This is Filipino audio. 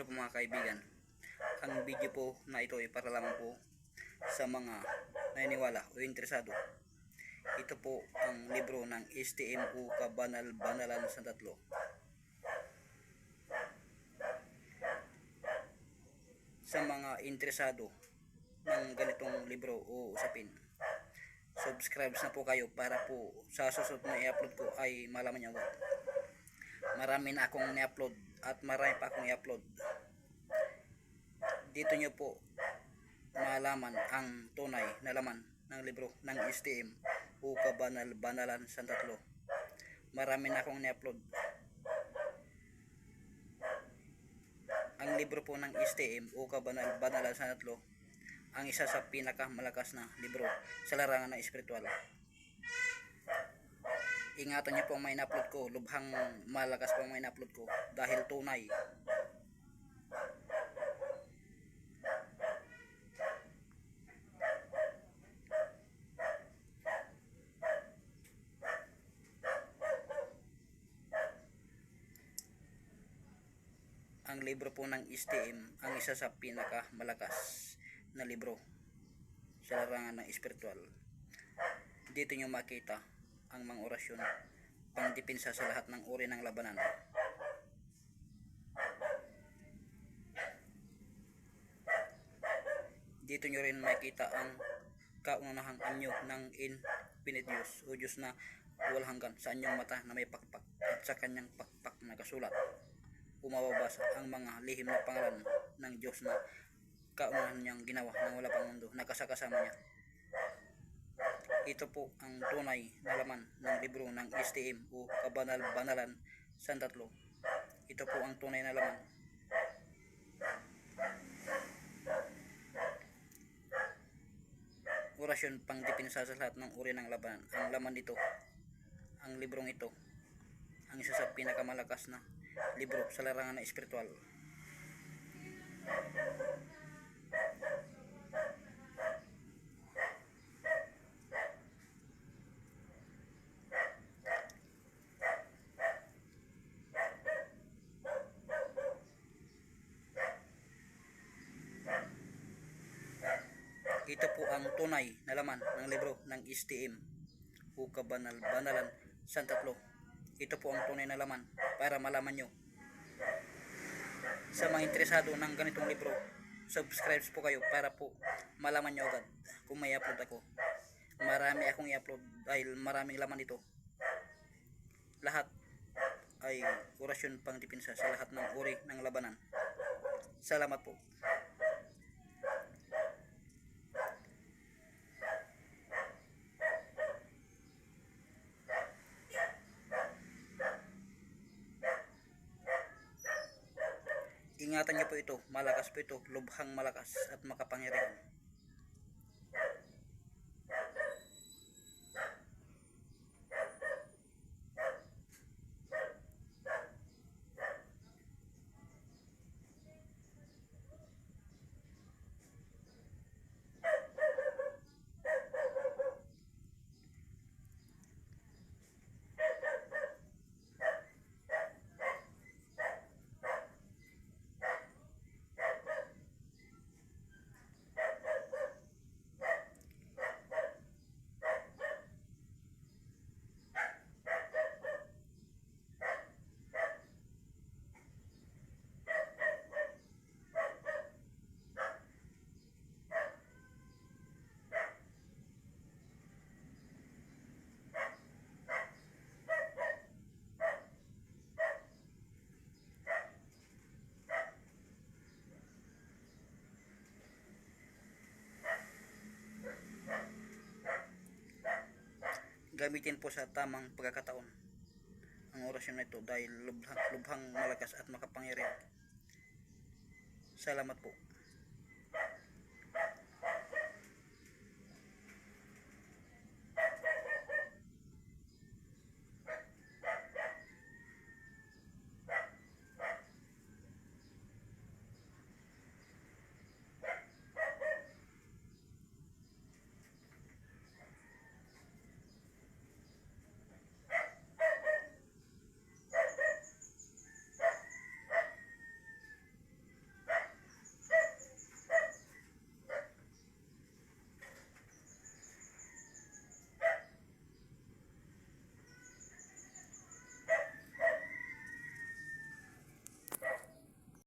Hello po mga kaibigan. Ang video po na ito ay para lamang po sa mga naniniwala o interesado. Ito po ang libro ng STM o Kabanal-Banalan sa Tatlo. Sa mga interesado ng ganitong libro o usapin, subscribe na po kayo para po sa susunod na i-upload ko ay malaman nyo agad. Marami na akong ni-upload at marami pa akong i-upload. Dito nyo po malaman ang tunay na laman ng libro ng STM o Kabanal-Banalan sa Tatlo. Marami na akong ni-upload. Ang libro po ng STM o Kabanal-Banalan sa Tatlo ang isa sa pinakamalakas na libro sa larangan ng espiritual. Ingatan niyo po ang may na-upload ko. Lubhang malakas po ang may na-upload ko dahil tunay. Ang libro po ng STM ang isa sa pinakamalakas na libro sa larangan ng espiritual. Dito nyo makita ang mga orasyon pangdepensa sa lahat ng uri ng labanan. Dito nyo rin makita ang kaunahang anyo ng Infinite Diyos o Diyos na walang hanggan sa anyong mata na may pakpak at sa kanyang pakpak na kasulat. Umababasa ang mga lihim na pangalan ng Diyos na kaunahan niyang ginawa ng wala pang mundo na kasama niya. Ito po ang tunay na laman ng libro ng STM o Kabanal-Banalan sa Tatlo. Ito po ang tunay na laman. Orasyon pang depensa sa lahat ng uri ng labanan. Ang laman dito, ang librong ito, ang isa sa pinakamalakas na libro sa larangan ng espiritual. Ito po ang tunay na laman ng libro ng STM o Kabanal-Banalan sa Tatlo. Ito po ang tunay na laman para malaman nyo. Sa mga interesado ng ganitong libro, subscribe po kayo para po malaman nyo agad kung may upload ako. Marami akong i-upload dahil maraming laman dito. Lahat ay orasyon pang depensa sa lahat ng uri ng labanan. Salamat po. Ingatan niyo po ito, malakas po ito, lubhang malakas at makapangyarihan. Gamitin po sa tamang pagkakataon ang orasyon na ito dahil lubhang malakas at makapangyarihan. Salamat po.